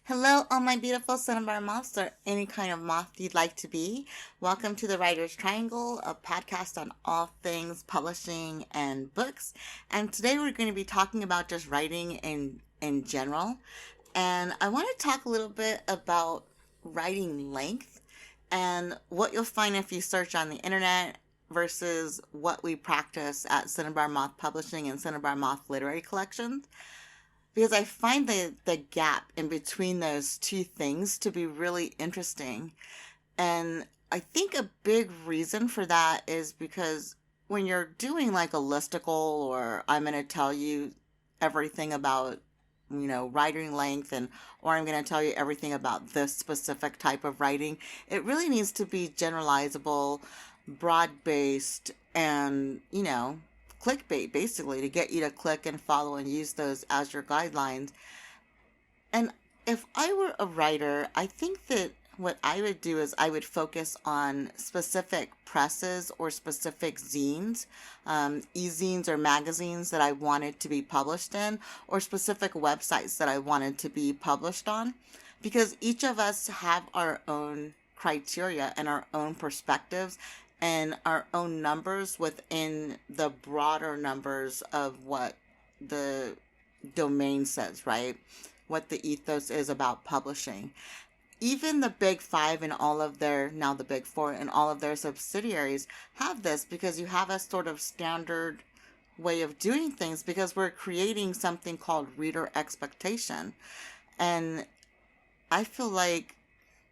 Hello, all my beautiful cinnabar moths, or any kind of moth you'd like to be. Welcome to the Writer's Triangle, a podcast on all things publishing and books. And today we're going to be talking about just writing in general. And I want to talk a little bit about writing length and what you'll find if you search on the internet versus what we practice at Cinnabar Moth Publishing and Cinnabar Moth Literary Collections, because I find the gap in between those two things to be really interesting. And I think a big reason for that is because when you're doing like a listicle, or I'm going to tell you everything about, writing length, or I'm going to tell you everything about this specific type of writing, it really needs to be generalizable, broad-based, and, clickbait, basically, to get you to click and follow and use those as your guidelines. And if I were a writer, I think that what I would do is I would focus on specific presses or specific zines, e-zines or magazines that I wanted to be published in, or specific websites that I wanted to be published on, because each of us have our own criteria and our own perspectives and our own numbers within the broader numbers of what the domain says, right? What the ethos is about publishing. Even the big five and all of their, now the big four and all of their subsidiaries have this, because you have a sort of standard way of doing things, because we're creating something called reader expectation. And I feel like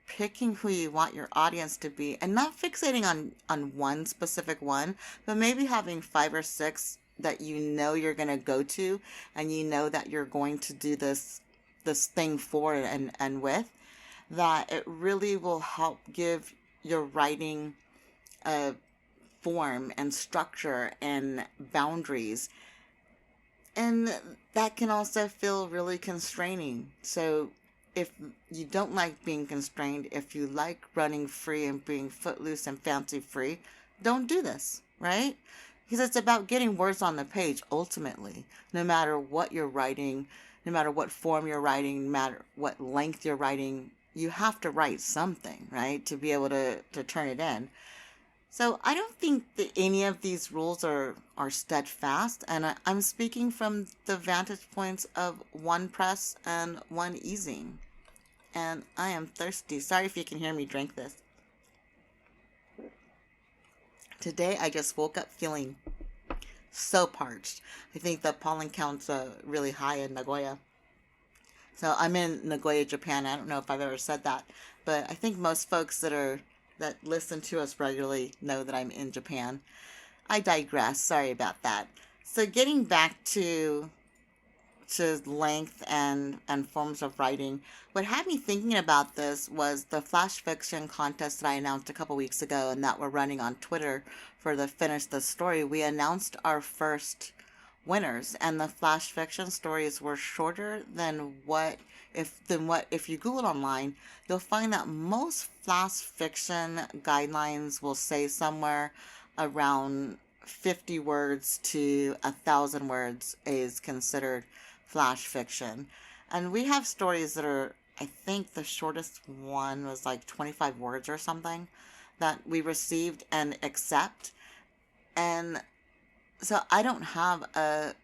picking who you want your audience to be, and not fixating on one specific one, but maybe having 5 or 6 that you're going to go to, and that you're going to do this thing for and with, that it really will help give your writing a form and structure and boundaries. And that can also feel really constraining. So if you don't like being constrained, if you like running free and being footloose and fancy free, don't do this, right? Because it's about getting words on the page ultimately. No matter what you're writing, no matter what form you're writing, no matter what length you're writing, you have to write something, right, to be able to turn it in. So I don't think that any of these rules are steadfast, and I'm speaking from the vantage points of one press and one e-zine. And I am thirsty. Sorry if you can hear me drink this. Today I just woke up feeling so parched. I think the pollen count's really high in Nagoya. So I'm in Nagoya, Japan. I don't know if I've ever said that, but I think most folks that listen to us regularly know that I'm in Japan. I digress. Sorry about that. So getting back to length and forms of writing, what had me thinking about this was the flash fiction contest that I announced a couple weeks ago, and that we're running on Twitter for the Finish the Story. We announced our first winners, and the flash fiction stories were shorter than what if you Google it online, you'll find that most flash fiction guidelines will say somewhere around 50 words to 1,000 words is considered flash fiction. And we have stories that are, I think the shortest one was like 25 words or something that we received and accept. And so I don't have a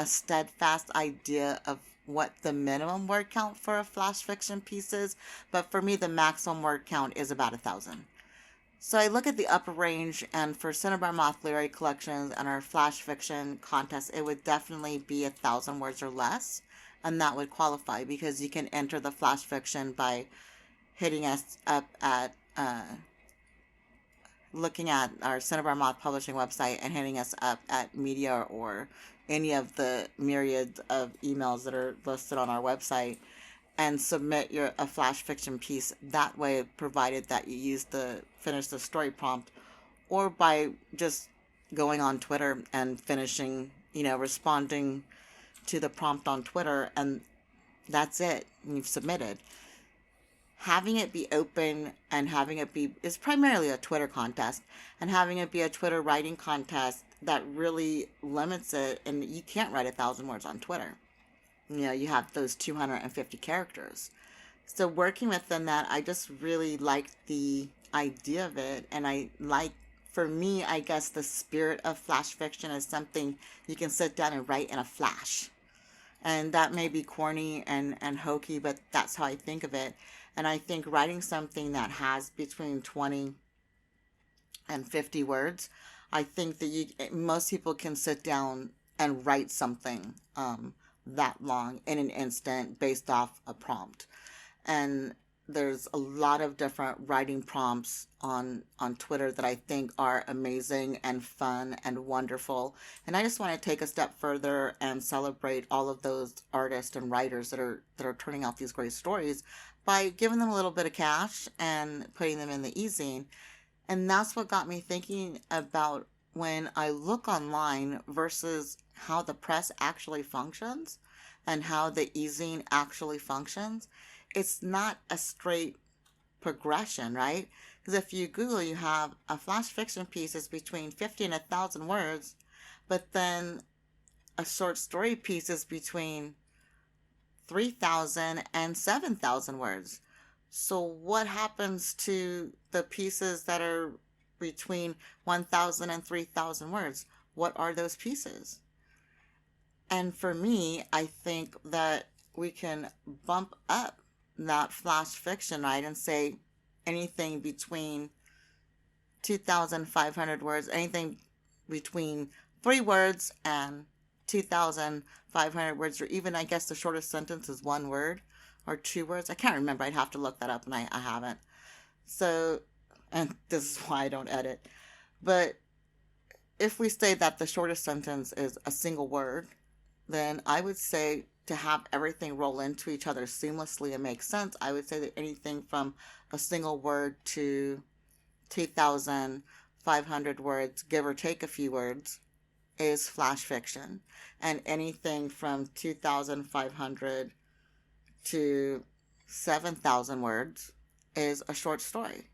steadfast idea of what the minimum word count for a flash fiction piece is, but for me the maximum word count is about 1,000. So I look at the upper range, and for Cinnabar Moth Literary Collections and our flash fiction contest, it would definitely be 1,000 words or less, and that would qualify, because you can enter the flash fiction by hitting us up at looking at our Cinnabar Moth Publishing website and hitting us up at media or any of the myriad of emails that are listed on our website, and submit a flash fiction piece that way, provided that you use the Finish the Story prompt, or by just going on Twitter and finishing, responding to the prompt on Twitter, and that's it. You've submitted. Having it be open and having it be is primarily a Twitter contest, and having it be a Twitter writing contest that really limits it, and you can't write 1,000 words on Twitter. You have those 250 characters. So working with them, that I just really liked the idea of it, and I like, for me, I guess the spirit of flash fiction is something you can sit down and write in a flash. And that may be corny and hokey, but that's how I think of it. And I think writing something that has between 20 and 50 words, I think that most people can sit down and write something that long in an instant based off a prompt. And there's a lot of different writing prompts on Twitter that I think are amazing and fun and wonderful. And I just want to take a step further and celebrate all of those artists and writers that are turning out these great stories by giving them a little bit of cash and putting them in the e-zine. And that's what got me thinking about when I look online versus how the press actually functions and how the e-zine actually functions. It's not a straight progression, right? Because if you Google, you have a flash fiction piece is between 50 and 1,000 words, but then a short story piece is between 3,000 and 7,000 words. So what happens to the pieces that are between 1,000 and 3,000 words? What are those pieces? And for me, I think that we can bump up that flash fiction, right, and say anything between 2,500 words, anything between 3 words and 2,500 words, or even, I guess, the shortest sentence is 1 word or 2 words. I can't remember. I'd have to look that up, and I haven't. So, and this is why I don't edit. But if we say that the shortest sentence is a single word, then I would say to have everything roll into each other seamlessly and make sense, I would say that anything from a single word to 2,500 words, give or take a few words, is flash fiction. And anything from 2,500 to 7,000 words is a short story.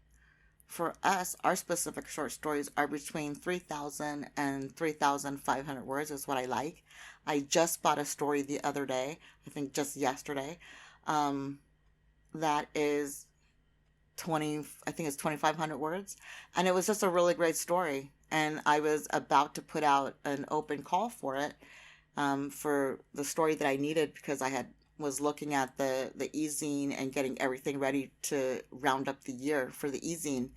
For us, our specific short stories are between 3,000 and 3,500 words is what I like. I just bought a story the other day, I think just yesterday, that is 2,500 words. And it was just a really great story. And I was about to put out an open call for it, for the story that I needed, because I was looking at the e-zine and getting everything ready to round up the year for the e-zine.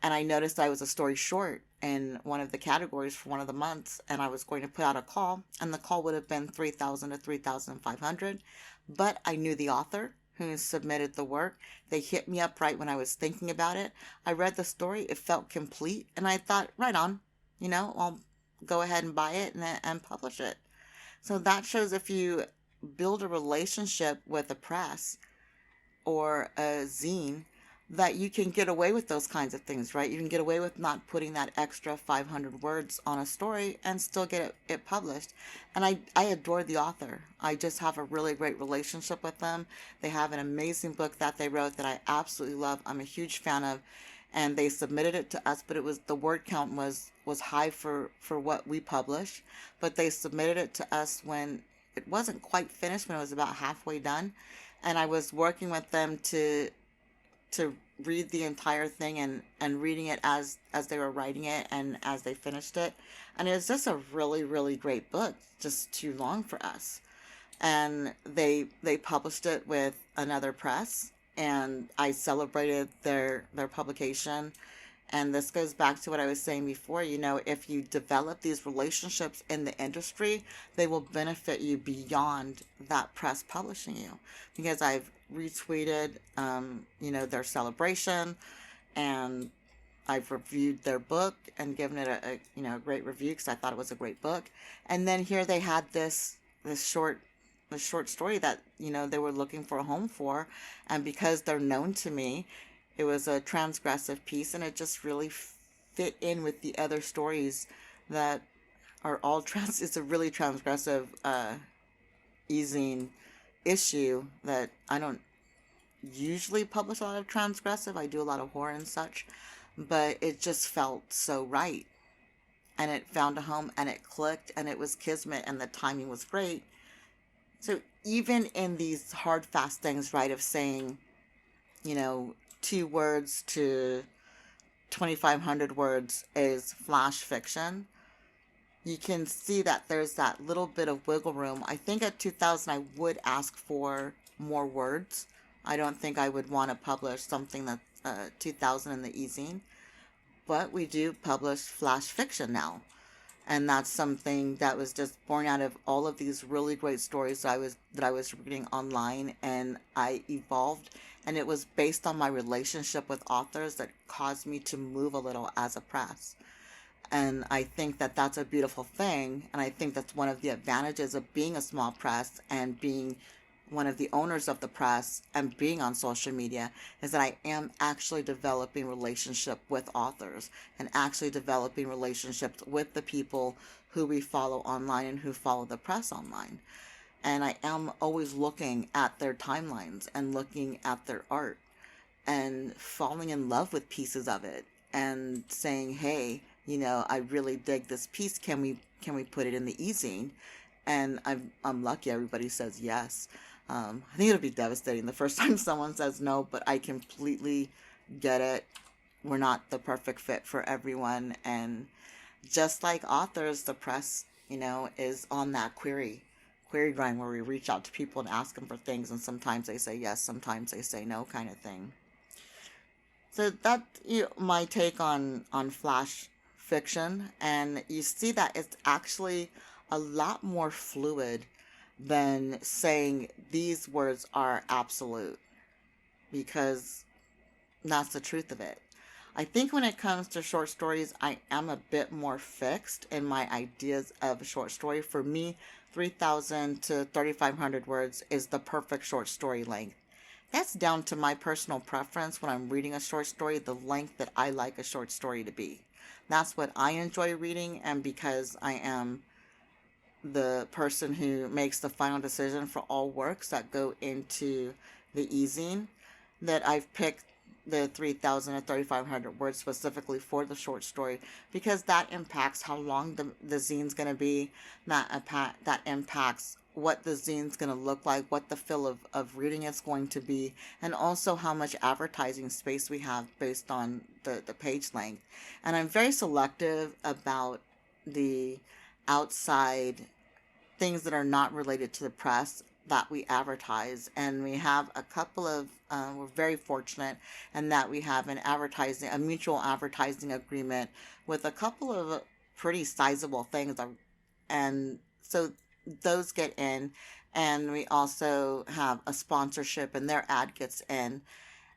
And I noticed I was a story short in one of the categories for one of the months, and I was going to put out a call, and the call would have been 3,000 to 3,500. But I knew the author who submitted the work. They hit me up right when I was thinking about it. I read the story, it felt complete, and I thought, right on, I'll go ahead and buy it and publish it. So that shows if you build a relationship with a press or a zine, that you can get away with those kinds of things, right? You can get away with not putting that extra 500 words on a story and still get it published. And I adore the author. I just have a really great relationship with them. They have an amazing book that they wrote that I absolutely love. I'm a huge fan of. And they submitted it to us, but the word count was high for what we publish. But they submitted it to us when it wasn't quite finished, when it was about halfway done. And I was working with them to read the entire thing and reading it as they were writing it and as they finished it. And it was just a really, really great book, just too long for us. And they published it with another press, and I celebrated their publication. And this goes back to what I was saying before, if you develop these relationships in the industry, they will benefit you beyond that press publishing you. Because I've retweeted, their celebration, and I've reviewed their book and given it a great review because I thought it was a great book. And then here they had this short story that, they were looking for a home for. And because they're known to me, it was a transgressive piece, and it just really fit in with the other stories that are all it's a really transgressive e-zine issue that I don't usually publish a lot of transgressive. I do a lot of horror and such, but it just felt so right. And it found a home, and it clicked, and it was kismet, and the timing was great. So even in these hard, fast things, right, of saying 2 words to 2,500 words is flash fiction, you can see that there's that little bit of wiggle room. I think at 2,000 I would ask for more words. I don't think I would want to publish something that's 2,000 in the e-zine, but we do publish flash fiction now. And that's something that was just born out of all of these really great stories that I was reading online, and I evolved, and it was based on my relationship with authors that caused me to move a little as a press. And I think that that's a beautiful thing, and I think that's one of the advantages of being a small press and being one of the owners of the press and being on social media, is that I am actually developing relationship with authors and actually developing relationships with the people who we follow online and who follow the press online. And I am always looking at their timelines and looking at their art and falling in love with pieces of it and saying, hey, I really dig this piece. Can we put it in the e-zine? And I'm lucky everybody says yes. I think it'll be devastating the first time someone says no, but I completely get it. We're not the perfect fit for everyone. And just like authors, the press, is on that query grind where we reach out to people and ask them for things. And sometimes they say yes, sometimes they say no, kind of thing. So that's my take on flash fiction. And you see that it's actually a lot more fluid than saying these words are absolute, because that's the truth of it. I think when it comes to short stories, I am a bit more fixed in my ideas of a short story. For me, 3,000 to 3,500 words is the perfect short story length. That's down to my personal preference when I'm reading a short story, the length that I like a short story to be. That's what I enjoy reading, and because I am the person who makes the final decision for all works that go into the e-zine, that I've picked the 3,000 to 3,500 words specifically for the short story, because that impacts how long the zine's going to be. That impacts what the zine's going to look like, what the feel of reading is going to be, and also how much advertising space we have based on the page length. And I'm very selective about the outside things that are not related to the press that we advertise. And we have a couple of, we're very fortunate in that we have a mutual advertising agreement with a couple of pretty sizable things. And so those get in, and we also have a sponsorship and their ad gets in.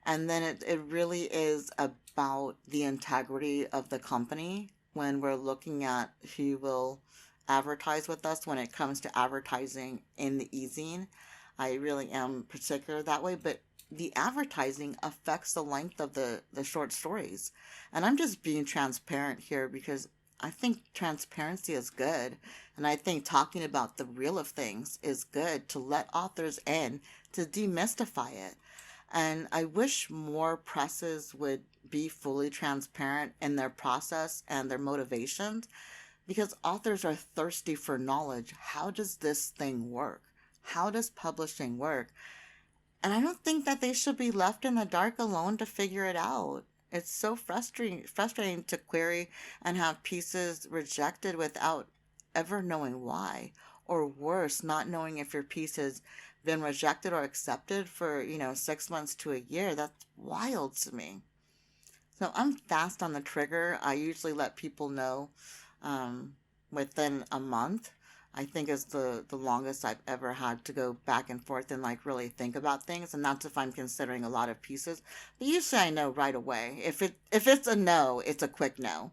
And then it really is about the integrity of the company when we're looking at who will advertise with us when it comes to advertising in the e-zine. I really am particular that way, but the advertising affects the length of the short stories. And I'm just being transparent here because I think transparency is good. And I think talking about the real of things is good to let authors in, to demystify it. And I wish more presses would be fully transparent in their process and their motivations, because authors are thirsty for knowledge. How does this thing work? How does publishing work? And I don't think that they should be left in the dark alone to figure it out. It's so frustrating to query and have pieces rejected without ever knowing why. Or worse, not knowing if your piece has been rejected or accepted for, 6 months to a year. That's wild to me. So I'm fast on the trigger. I usually let people know within a month. I think is the longest I've ever had to go back and forth and really think about things, and that's if I'm considering a lot of pieces. But usually I know right away. If it's a no, it's a quick no.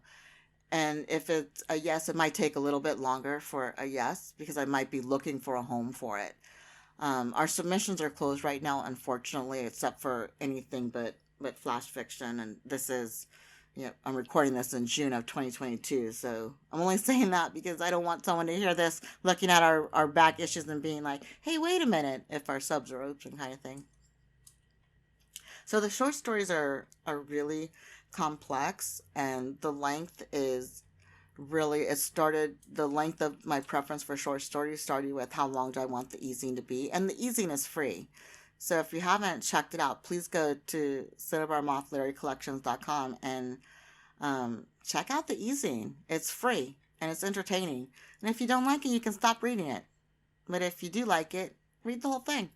And if it's a yes, it might take a little bit longer for a yes, because I might be looking for a home for it. Our submissions are closed right now, unfortunately, except for anything but flash fiction. And this is, I'm recording this in June of 2022. So I'm only saying that because I don't want someone to hear this looking at our back issues and being like, hey, wait a minute, if our subs are open, kind of thing. So the short stories are really complex, and the length is really, the length of my preference for short stories started with how long do I want the e-zine to be. And the e-zine is free. So if you haven't checked it out, please go to cinnabarmothlarrycollections.com and check out the e-zine. It's free and it's entertaining. And if you don't like it, you can stop reading it. But if you do like it, read the whole thing.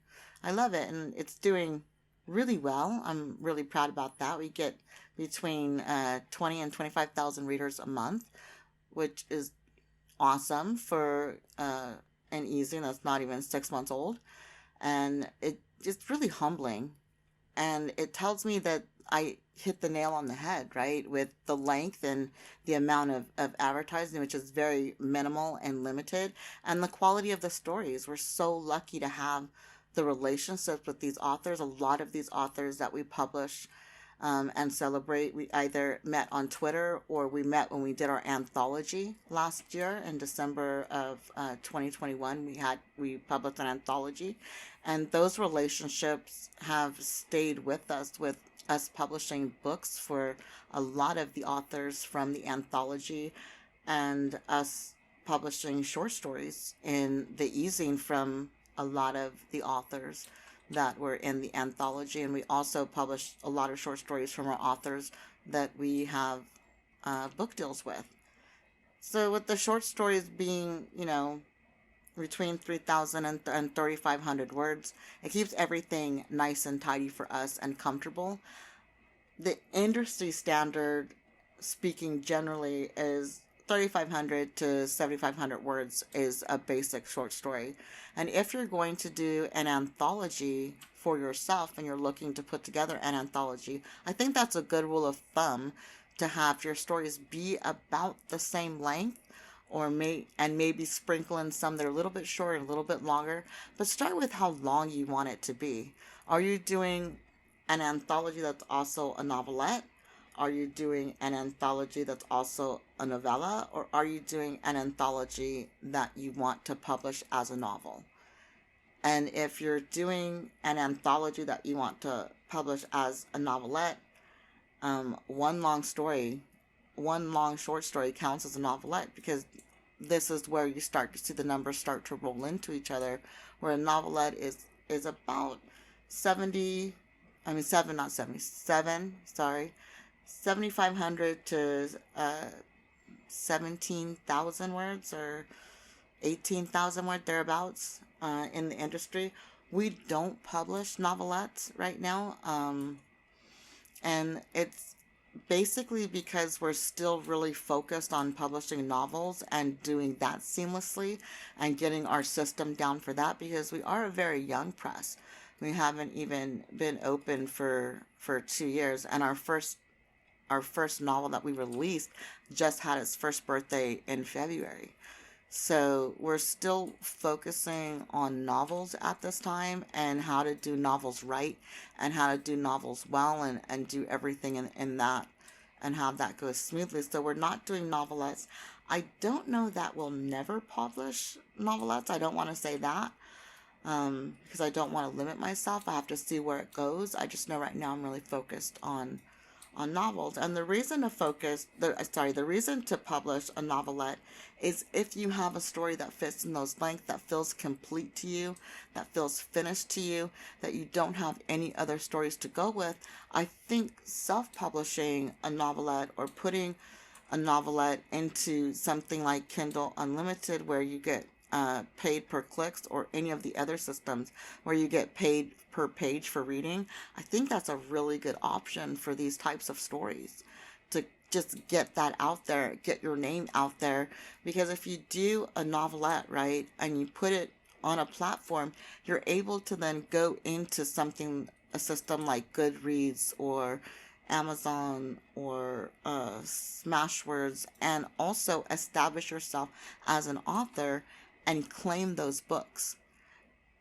I love it, and it's doing really well. I'm really proud about that. We get between 20 and 25,000 readers a month, which is awesome for an e-zine that's not even 6 months old. And it's really humbling. And it tells me that I hit the nail on the head, right? With the length and the amount of advertising, which is very minimal and limited, and the quality of the stories. We're so lucky to have the relationships with these authors. A lot of these authors that we publish and celebrate, we either met on Twitter or we met when we did our anthology last year in December of 2021. We published an anthology, and those relationships have stayed with us publishing books for a lot of the authors from the anthology, and us publishing short stories in the e-zine from a lot of the authors that were in the anthology. And we also published a lot of short stories from our authors that we have book deals with. So with the short stories being, between 3,000 and 3,500 words, it keeps everything nice and tidy for us and comfortable. The industry standard, speaking generally, is 3,500 to 7,500 words is a basic short story. And if you're going to do an anthology for yourself and you're looking to put together an anthology, I think that's a good rule of thumb to have your stories be about the same length, or maybe sprinkle in some that are a little bit shorter and a little bit longer. But start with how long you want it to be. Are you doing an anthology that's also a novelette? Are you doing an anthology that's also a novella? Or are you doing an anthology that you want to publish as a novel? And if you're doing an anthology that you want to publish as a novelette, one long short story counts as a novelette, because this is where you start to see the numbers start to roll into each other, where a novelette is about 7,500 to 17,000 words, or 18,000 words, thereabouts, in the industry. We don't publish novelettes right now, and it's basically because we're still really focused on publishing novels and doing that seamlessly and getting our system down for that, because we are a very young press. We haven't even been open for 2 years, and our first novel that we released just had its first birthday in February. So we're still focusing on novels at this time, and how to do novels right, and how to do novels well, and do everything in that, and have that go smoothly. So we're not doing novelettes. I don't know that we'll never publish novelettes. I don't want to say that, because I don't want to limit myself. I have to see where it goes. I just know right now I'm really focused on novels. And the reason to publish a novelette is if you have a story that fits in those lengths, that feels complete to you, that feels finished to you, that you don't have any other stories to go with. I think self-publishing a novelette, or putting a novelette into something like Kindle Unlimited, where you get paid per clicks, or any of the other systems where you get paid per page for reading, I think that's a really good option for these types of stories, to just get that out there, get your name out there. Because if you do a novelette, right, and you put it on a platform, you're able to then go into a system like Goodreads or Amazon or Smashwords, and also establish yourself as an author and claim those books,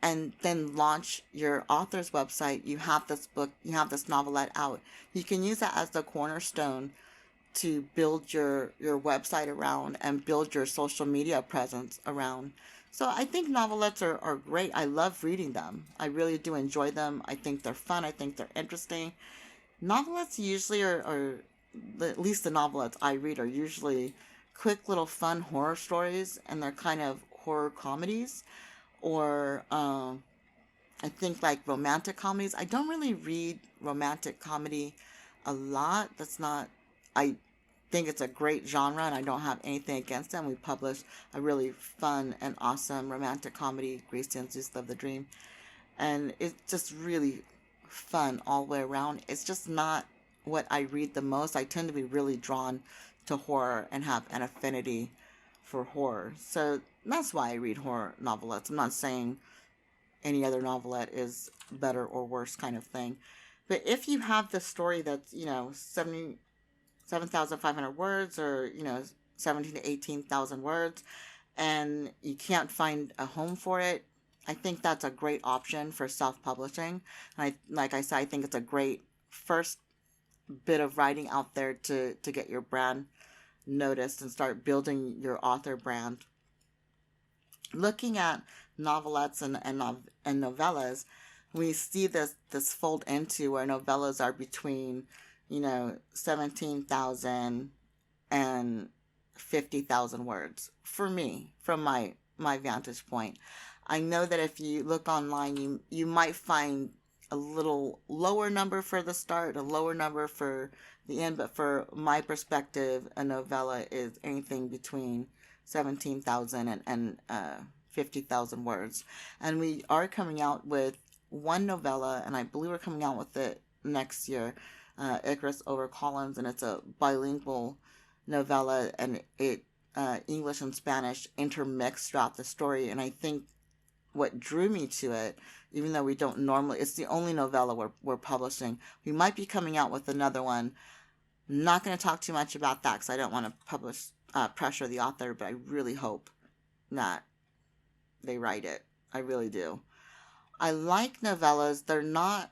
and then launch your author's website. You have this book, you have this novelette out. You can use that as the cornerstone to build your website around, and build your social media presence around. So I think novelettes are great. I love reading them. I really do enjoy them. I think they're fun. I think they're interesting. Novelettes usually are at least the novelettes I read, are usually quick little fun horror stories, and they're kind of horror comedies, or I think like romantic comedies, I don't really read romantic comedy a lot. That's not, I think it's a great genre and I don't have anything against them. We published a really fun and awesome romantic comedy, Grace and Zeus Love the Dream. And it's just really fun all the way around. It's just not what I read the most. I tend to be really drawn to horror and have an affinity for horror. So that's why I read horror novelettes. I'm not saying any other novelette is better or worse kind of thing. But if you have the story that's, 7,500 words or, 17 to 18,000 words and you can't find a home for it, I think that's a great option for self-publishing. And like I said, I think it's a great first bit of writing out there to get your brand noticed and start building your author brand. Looking at novelettes and novellas, we see this fold into where novellas are between 17,000 and 50,000 words for me, from my vantage point. I know that if you look online, you might find a little lower number for the start, a lower number for the end, but for my perspective, a novella is anything between 17,000 and 50,000 words. And we are coming out with one novella, and I believe we're coming out with it next year, Icarus over Collins, and it's a bilingual novella, and it English and Spanish intermixed throughout the story. And I think what drew me to it, even though we don't normally, it's the only novella we're publishing. We might be coming out with another one. I'm not going to talk too much about that because I don't want to pressure the author, but I really hope that they write it. I really do. I like novellas. They're not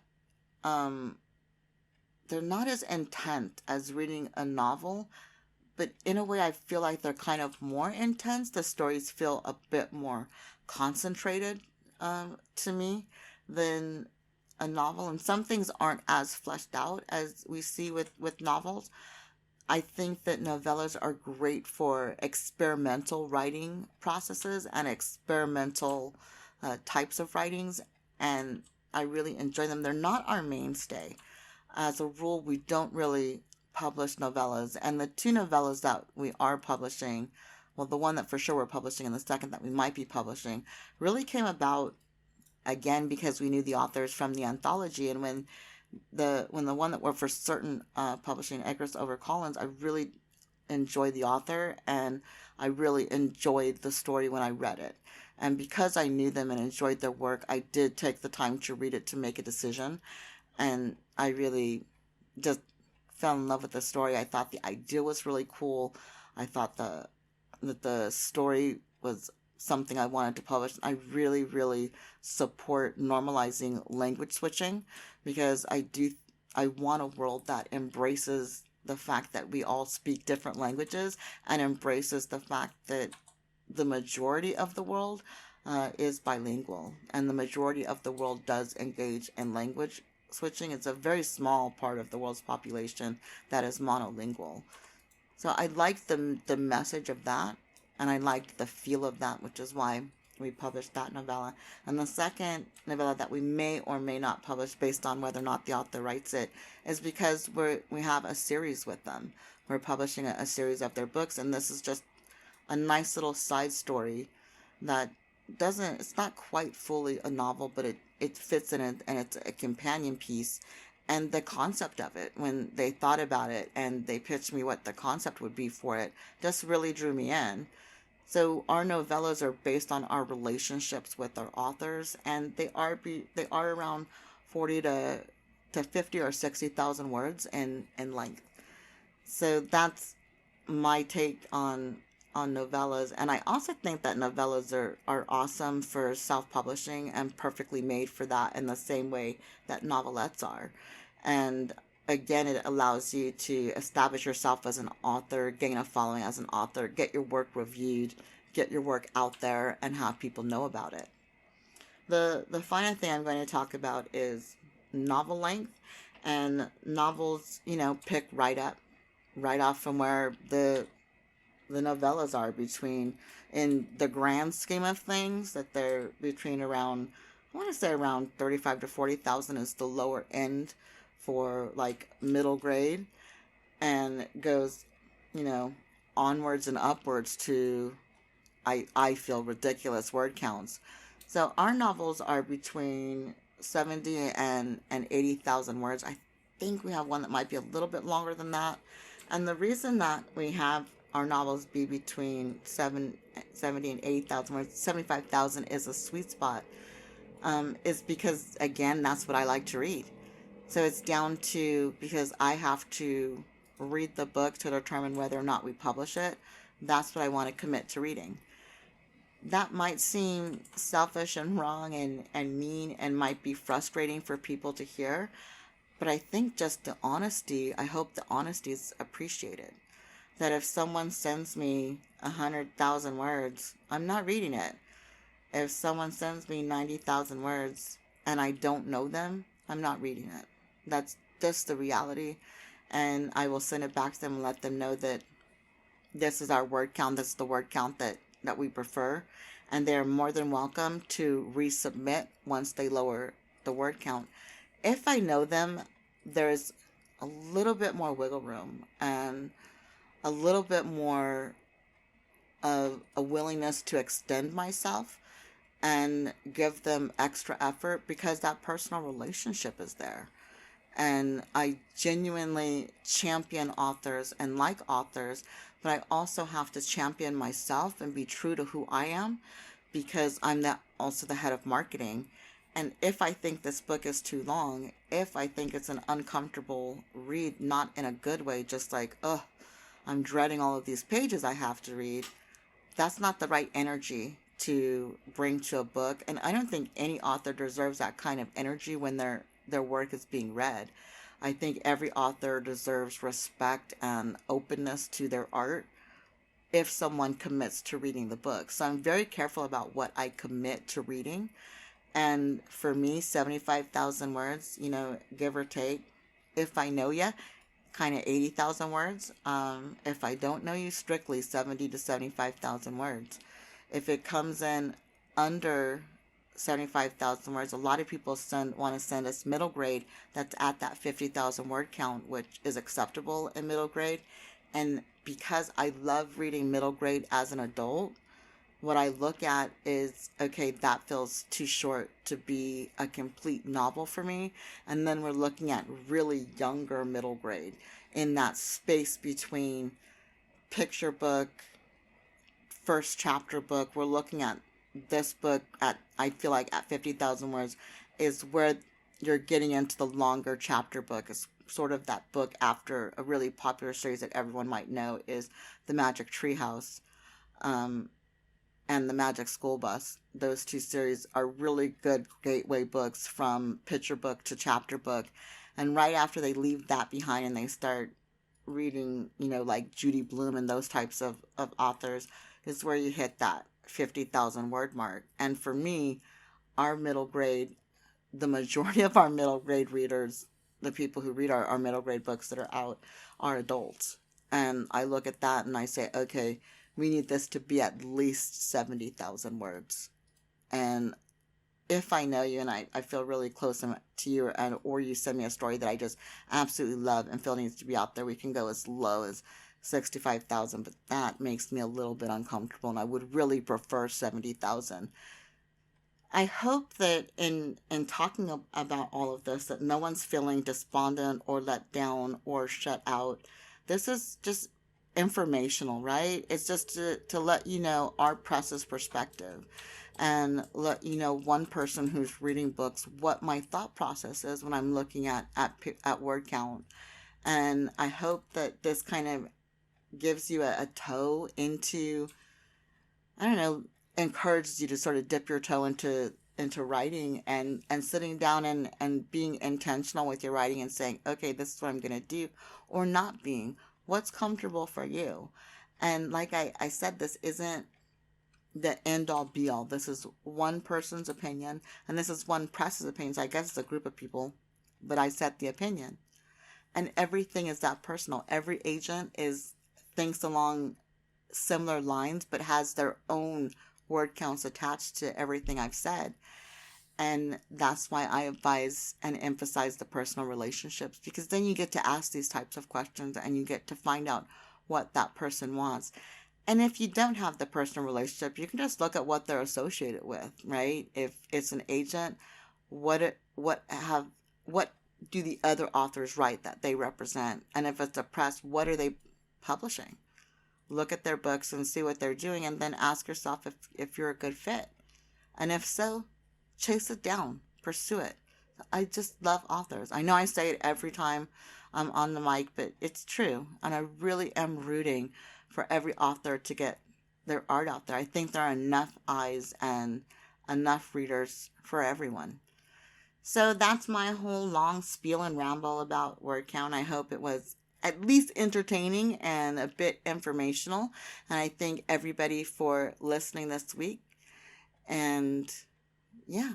as intense as reading a novel, but in a way I feel like they're kind of more intense. The stories feel a bit more concentrated to me than a novel, and some things aren't as fleshed out as we see with novels. I think that novellas are great for experimental writing processes and experimental types of writings, and I really enjoy them. They're not our mainstay. As a rule, we don't really publish novellas, and the two novellas that we are publishing, well, the one that for sure we're publishing and the second that we might be publishing, really came about again because we knew the authors from the anthology. And when the one that we're for certain publishing, Icarus over Collins, I really enjoyed the author and I really enjoyed the story when I read it. And because I knew them and enjoyed their work, I did take the time to read it to make a decision. And I really just fell in love with the story. I thought the idea was really cool. I thought that the story was something I wanted to publish. I really, really support normalizing language switching because I want a world that embraces the fact that we all speak different languages and embraces the fact that the majority of the world is bilingual and the majority of the world does engage in language switching. It's a very small part of the world's population that is monolingual. So I liked the message of that, and I liked the feel of that, which is why we published that novella. And the second novella that we may or may not publish based on whether or not the author writes it is because we have a series with them. We're publishing a series of their books, and this is just a nice little side story that it's not quite fully a novel, but it fits in it, and it's a companion piece. And the concept of it, when they thought about it and they pitched me what the concept would be for it, just really drew me in. So our novellas are based on our relationships with our authors, and they are around 40 to 50 or 60,000 words in length. So that's my take on novellas. And I also think that novellas are awesome for self-publishing and perfectly made for that in the same way that novelettes are. And again, it allows you to establish yourself as an author, gain a following as an author, get your work reviewed, get your work out there, and have people know about it. The final thing I'm going to talk about is novel length. And novels, pick right off from where the novellas are between, in the grand scheme of things, that they're between around want to say around 35 to 40,000 is the lower end for like middle grade, and goes, you know, onwards and upwards to I feel ridiculous word counts. So our novels are between 70 and 80,000 words. I think we have one that might be a little bit longer than that. And the reason that we have our novels be between 70 and 80,000 words, 75,000 is a sweet spot, is because, again, that's what I like to read. So it's down to, because I have to read the book to determine whether or not we publish it. That's what I want to commit to reading. That might seem selfish and wrong and mean and might be frustrating for people to hear, but I think just the honesty, I hope the honesty is appreciated. That if someone sends me 100,000 words, I'm not reading it. If someone sends me 90,000 words and I don't know them, I'm not reading it. That's just the reality. And I will send it back to them and let them know that this is our word count. This is the word count that we prefer. And they're more than welcome to resubmit once they lower the word count. If I know them, there's a little bit more wiggle room and a little bit more of a willingness to extend myself and give them extra effort, because that personal relationship is there. And I genuinely champion authors and like authors, but I also have to champion myself and be true to who I am, because I'm also the head of marketing. And if I think this book is too long, if I think it's an uncomfortable read, not in a good way, just like, oh, I'm dreading all of these pages I have to read, that's not the right energy to bring to a book. And I don't think any author deserves that kind of energy when their work is being read. I think every author deserves respect and openness to their art if someone commits to reading the book. So I'm very careful about what I commit to reading. And for me, 75,000 words, give or take. If I know you, kind of 80,000 words. If I don't know you, strictly 70 to 75,000 words. If it comes in under 75,000 words, a lot of people want to send us middle grade that's at that 50,000 word count, which is acceptable in middle grade. And because I love reading middle grade as an adult, what I look at is, okay, that feels too short to be a complete novel for me. And then we're looking at really younger middle grade in that space between picture book, first chapter book. We're looking at this book at, I feel like at 50,000 words is where you're getting into the longer chapter book. It's sort of that book after a really popular series that everyone might know is The Magic Treehouse. And The Magic School Bus. Those two series are really good gateway books from picture book to chapter book. And right after they leave that behind and they start reading, like Judy Blume and those types of authors, is where you hit that 50,000 word mark. And for me, our middle grade, the majority of our middle grade readers, the people who read our middle grade books that are out, are adults. And I look at that and I say, okay, we need this to be at least 70,000 words. And if I know you and I feel really close to you, or you send me a story that I just absolutely love and feel needs to be out there, we can go as low as 65,000, but that makes me a little bit uncomfortable, and I would really prefer 70,000. I hope that in talking about all of this, that no one's feeling despondent or let down or shut out. This is just informational, right? It's just to let you know our press's perspective and let you know, one person who's reading books, what my thought process is when I'm looking at word count. And I hope that this kind of gives you a toe into, I don't know, encourages you to sort of dip your toe into writing and sitting down and being intentional with your writing and saying, okay, this is what I'm going to do, or not being. What's comfortable for you? And like I said, this isn't the end all be all. This is one person's opinion, and this is one press's opinion. So I guess it's a group of people, but I set the opinion. And everything is that personal. Every agent thinks along similar lines, but has their own word counts attached to everything I've said. And that's why I advise and emphasize the personal relationships, because then you get to ask these types of questions and you get to find out what that person wants. And if you don't have the personal relationship, you can just look at what they're associated with, right? If it's an agent, what do the other authors write that they represent? And if it's a press, what are they publishing? Look at their books and see what they're doing, and then ask yourself if you're a good fit. And if so, chase it down, pursue it. I just love authors. I know I say it every time I'm on the mic, but it's true. And I really am rooting for every author to get their art out there. I think there are enough eyes and enough readers for everyone. So that's my whole long spiel and ramble about word count. I hope it was at least entertaining and a bit informational. And I thank everybody for listening this week. And yeah,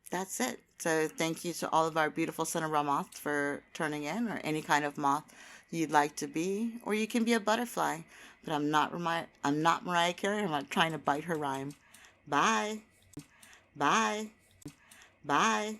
that's it. So thank you to all of our beautiful cinnabar moths for turning in, or any kind of moth you'd like to be, or you can be a butterfly. But I'm not Mariah Carey. I'm not trying to bite her rhyme. Bye. Bye. Bye.